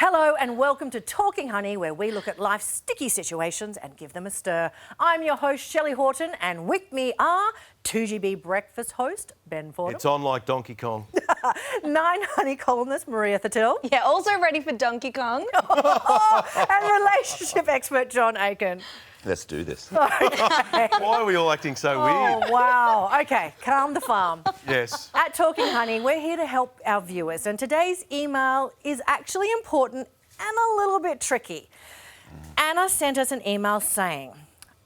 Hello and welcome to Talking Honey, where we look at life's sticky situations and give them a stir. I'm your host, Shelly Horton, and with me are 2GB Breakfast host, Ben Fordham. It's on like Donkey Kong. 9 Honey columnist, Maria Thattil. Yeah, also ready for Donkey Kong. And relationship expert, John Aiken. Let's do this. Okay. Why are we all acting so weird? Oh, wow. Okay, calm the farm. Yes. At Talking Honey, we're here to help our viewers, and today's email is actually important and a little bit tricky. Anna sent us an email saying,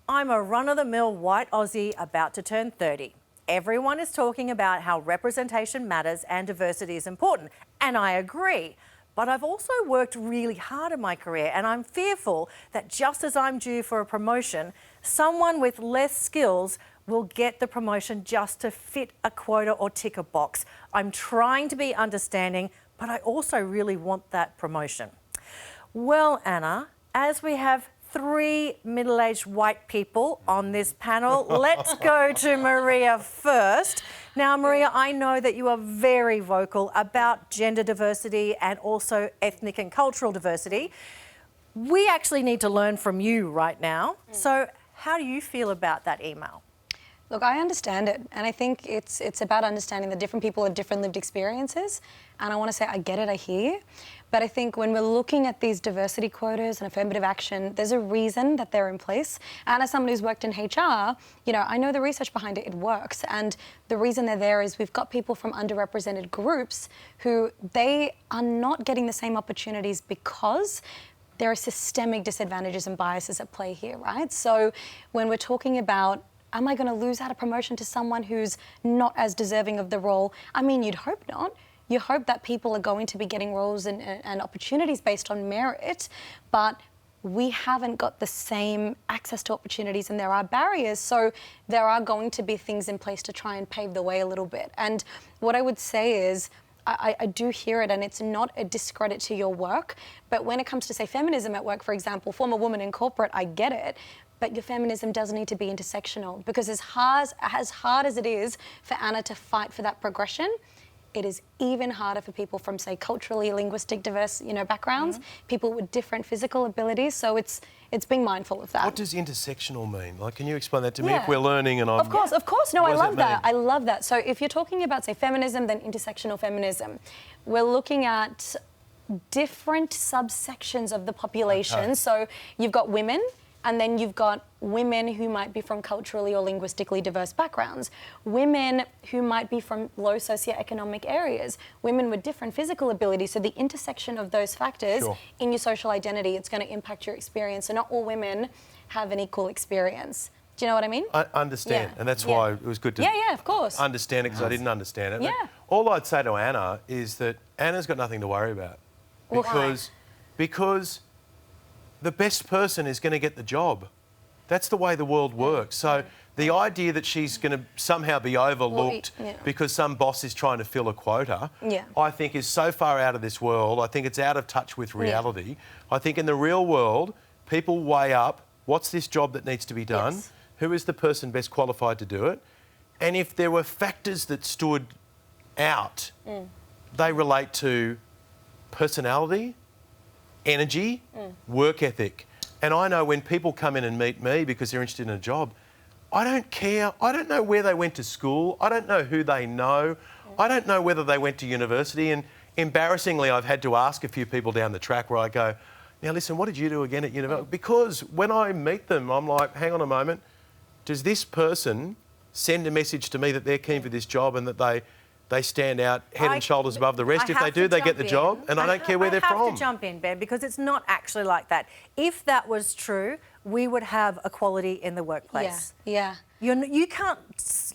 I'm a run-of-the-mill white Aussie about to turn 30. Everyone is talking about how representation matters and diversity is important, and I agree. But I've also worked really hard in my career, and I'm fearful that just as I'm due for a promotion, someone with less skills will get the promotion just to fit a quota or tick a box. I'm trying to be understanding, but I also really want that promotion. Well, Anna, as we have 3 middle-aged white people on this panel, let's go to Maria first. Now, Maria, I know that you are very vocal about gender diversity and also ethnic and cultural diversity. We actually need to learn from you right now. So how do you feel about that email? Look, I understand it, and I think it's about understanding that different people have different lived experiences, and I want to say I get it, I hear you, but I think when we're looking at these diversity quotas and affirmative action, there's a reason that they're in place, and as someone who's worked in HR, you know, I know the research behind it, it works, and the reason they're there is we've got people from underrepresented groups who they are not getting the same opportunities because there are systemic disadvantages and biases at play here, right? So when we're talking about am I going to lose out a promotion to someone who's not as deserving of the role? I mean, you'd hope not. You hope that people are going to be getting roles and opportunities based on merit, but we haven't got the same access to opportunities and there are barriers. So there are going to be things in place to try and pave the way a little bit. And what I would say is, I do hear it, and it's not a discredit to your work, but when it comes to, say, feminism at work, for example, former woman in corporate, I get it. But your feminism does need to be intersectional, because as hard as it is for Anna to fight for that progression, it is even harder for people from, say, culturally, linguistic, diverse, backgrounds, people with different physical abilities. So it's being mindful of that. What does intersectional mean? Like, can you explain that to me? If we're learning and I'm... Of course. No, I love that. Mean? I love that. So if you're talking about, say, feminism, then intersectional feminism, we're looking at different subsections of the population. Okay. So you've got women, and then you've got women who might be from culturally or linguistically diverse backgrounds, women who might be from low socioeconomic areas, women with different physical abilities. So the intersection of those factors in your social identity, it's going to impact your experience. So not all women have an equal experience. Do you know what I mean? I understand, and that's why it was good to of course. understand it, because I didn't understand it. Yeah. But all I'd say to Anna is that Anna's got nothing to worry about, because the best person is going to get the job. That's the way the world works. So the idea that she's going to somehow be overlooked because some boss is trying to fill a quota, I think is so far out of this world. I think it's out of touch with reality. I think in the real world, people weigh up, what's this job that needs to be done? Yes. Who is the person best qualified to do it? And if there were factors that stood out, they relate to personality, energy, work ethic. And I know when people come in and meet me because they're interested in a job, I don't care. I don't know where they went to school. I don't know who they know. I don't know whether they went to university. And embarrassingly, I've had to ask a few people down the track where I go, now listen, what did you do again at university? Because when I meet them, I'm like, hang on a moment, does this person send a message to me that they're keen for this job and that they stand out head and shoulders above the rest? If they do, they get the job, and I don't care where they're from. I have to jump in, Ben, because it's not actually like that. If that was true, we would have equality in the workplace. Yeah. You can't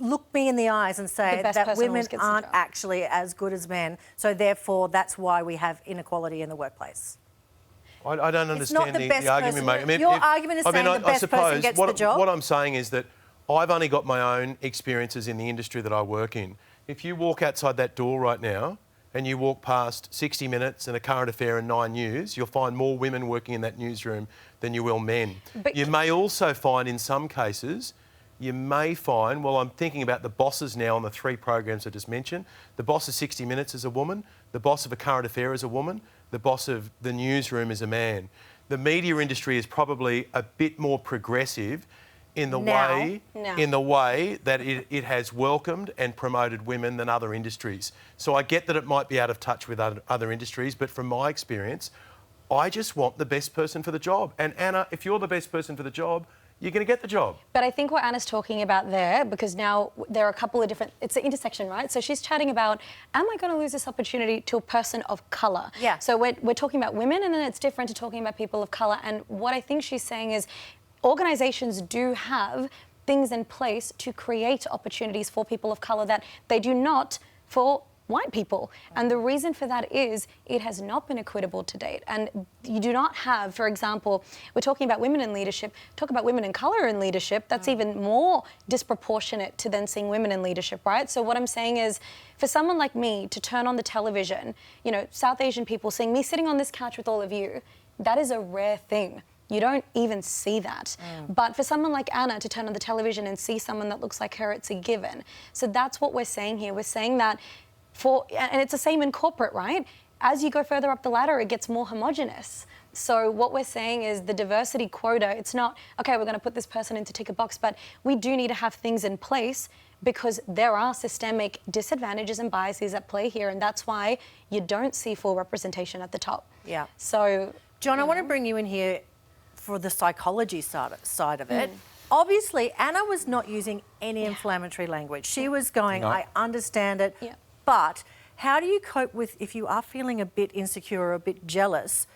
look me in the eyes and say that women aren't actually as good as men, so therefore that's why we have inequality in the workplace. I don't understand the argument, mate. I mean, your argument is saying the best person gets the job? What I'm saying is that I've only got my own experiences in the industry that I work in. If you walk outside that door right now and you walk past 60 Minutes and A Current Affair and 9 News, you'll find more women working in that newsroom than you will men. But you may also find in some cases, well, I'm thinking about the bosses now on the 3 programs I just mentioned. The boss of 60 Minutes is a woman. The boss of A Current Affair is a woman. the boss of the newsroom is a man. The media industry is probably a bit more progressive in the way that it has welcomed and promoted women than other industries. So I get that it might be out of touch with other industries, but from my experience, I just want the best person for the job. And Anna, if you're the best person for the job, you're going to get the job. But I think what Anna's talking about there, because now there are a couple of different, it's the intersection, right? So she's chatting about, am I going to lose this opportunity to a person of colour? Yeah. So we're talking about women, and then it's different to talking about people of colour. And what I think she's saying is organisations do have things in place to create opportunities for people of colour that they do not for white people. And the reason for that is it has not been equitable to date. And you do not have, for example, we're talking about women in leadership, talk about women in colour in leadership, that's even more disproportionate to then seeing women in leadership, right? So what I'm saying is, for someone like me to turn on the television, you know, South Asian people seeing me sitting on this couch with all of you, that is a rare thing. You don't even see that. But for someone like Anna to turn on the television and see someone that looks like her, it's a given. So that's what we're saying here. We're saying that and it's the same in corporate, right? As you go further up the ladder, it gets more homogenous. So what we're saying is the diversity quota, it's not, okay, we're going to put this person in to tick a box, but we do need to have things in place because there are systemic disadvantages and biases at play here, and that's why you don't see full representation at the top. Yeah. So, John, I want to bring you in here for the psychology side of it. Obviously, Anna was not using any inflammatory language. She was going, I understand it. Yeah. But how do you cope with if you are feeling a bit insecure or a bit jealous,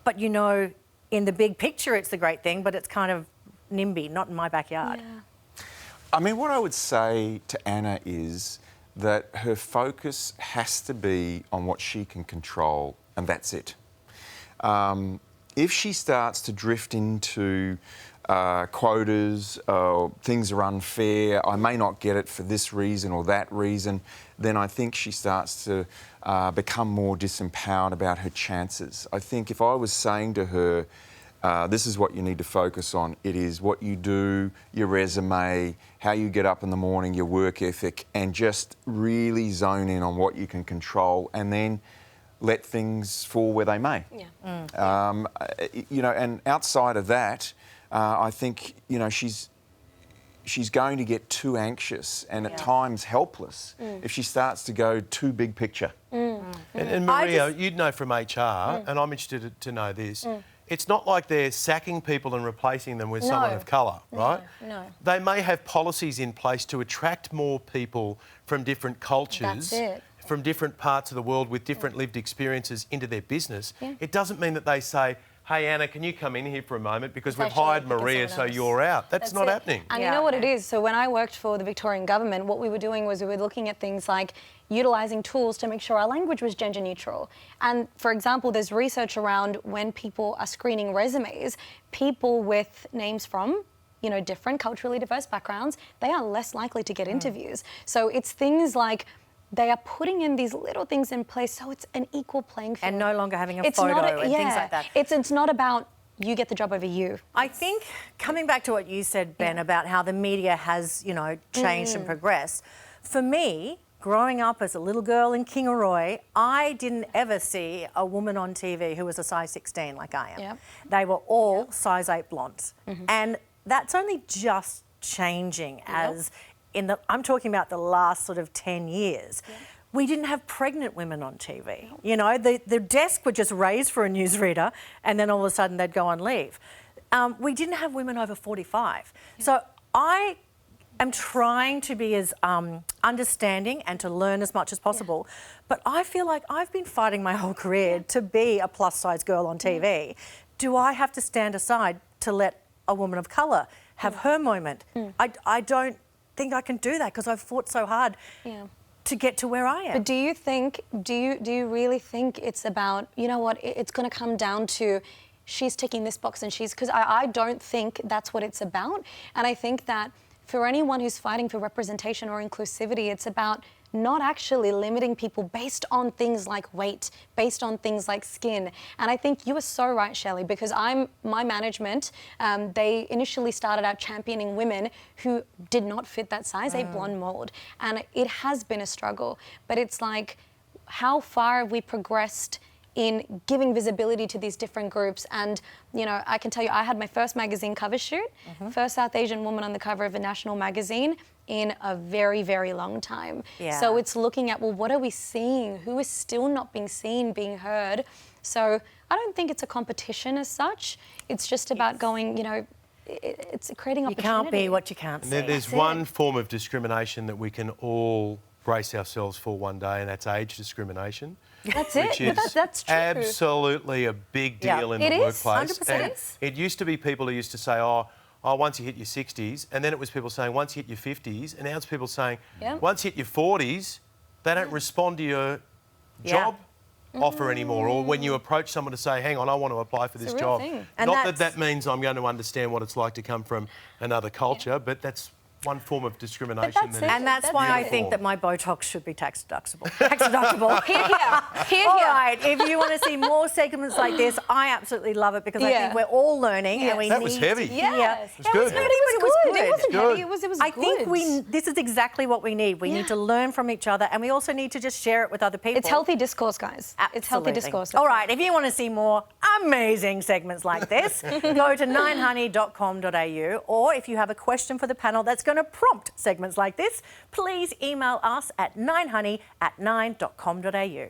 but you know in the big picture it's the great thing, but it's kind of NIMBY, not in my backyard? Yeah. I mean, what I would say to Anna is that her focus has to be on what she can control, and that's it. If she starts to drift into quotas, things are unfair, I may not get it for this reason or that reason, then I think she starts to become more disempowered about her chances. I think if I was saying to her, this is what you need to focus on, it is what you do, your resume, how you get up in the morning, your work ethic, and just really zone in on what you can control and then let things fall where they may. Yeah. You know, and outside of that, I think, you know, she's going to get too anxious and at times helpless if she starts to go too big picture. And Maria, you'd know from HR, and I'm interested to know this, it's not like they're sacking people and replacing them with someone of colour, right? No. They may have policies in place to attract more people from different cultures. That's it. From different parts of the world with different lived experiences into their business. It doesn't mean that they say, hey, Anna, can you come in here for a moment because we've hired Maria, so you're out. That's not happening. And you know what it is? So when I worked for the Victorian government, what we were doing was we were looking at things like utilising tools to make sure our language was gender neutral. And for example, there's research around when people are screening resumes, people with names from, you know, different culturally diverse backgrounds, they are less likely to get interviews. So it's things like they are putting in these little things in place so it's an equal playing field. And no longer having a photo and things like that. It's not about you get the job over you. I think, coming back to what you said, Ben, about how the media has, you know, changed and progressed, for me, growing up as a little girl in Kingaroy, I didn't ever see a woman on TV who was a size 16 like I am. Yep. They were all size 8 blondes. And that's only just changing as... I'm talking about the last sort of 10 years. We didn't have pregnant women on TV. You know, the desk would just raise for a newsreader and then all of a sudden they'd go on leave. We didn't have women over 45. So I am trying to be as understanding and to learn as much as possible. But I feel like I've been fighting my whole career to be a plus size girl on TV. Do I have to stand aside to let a woman of colour have her moment? I don't think I can do that because I've fought so hard to get to where I am. But do you really think it's about, you know what, it's going to come down to she's ticking this box and because I don't think that's what it's about. And I think that for anyone who's fighting for representation or inclusivity, it's about not actually limiting people based on things like weight, based on things like skin. And I think you were so right, Shelly, because my management, they initially started out championing women who did not fit that size 8 blonde mold. And it has been a struggle, but it's like, how far have we progressed in giving visibility to these different groups. And, you know, I can tell you, I had my first magazine cover shoot, first South Asian woman on the cover of a national magazine in a very, very long time. Yeah. So it's looking at, well, what are we seeing? Who is still not being seen, being heard? So I don't think it's a competition as such. It's just about going, you know, it's creating opportunity. You can't be what you can't see. There's one form of discrimination that we can all brace ourselves for one day, and that's age discrimination. That's it. Which But is that's true. absolutely a big deal in It the is, workplace. 100% And is. it used to be people who used to say, oh, once you hit your 60s, and then it was people saying, once you hit your 50s, and now it's people saying, once you hit your 40s, they don't respond to your job offer anymore, or when you approach someone to say, hang on, I want to apply for this a real job. thing. And Not that means I'm going to understand what it's like to come from another culture, but that's one form of discrimination. that's it. And that's why I beautiful. think that my Botox should be tax deductible. Tax deductible. Here. All right, if you want to see more segments like this, I absolutely love it because I think we're all learning and we That need was heavy. to Yes. hear. It was good. It was good. It wasn't Good. heavy. It was I good. think this is exactly what we need. We need to learn from each other and we also need to just share it with other people. It's healthy discourse, guys. It's healthy Absolutely. discourse. All right, if you want to see more amazing segments like this, go to 9honey.com.au, or if you have a question for the panel that's going to prompt segments like this, please email us at 9honey@9.com.au.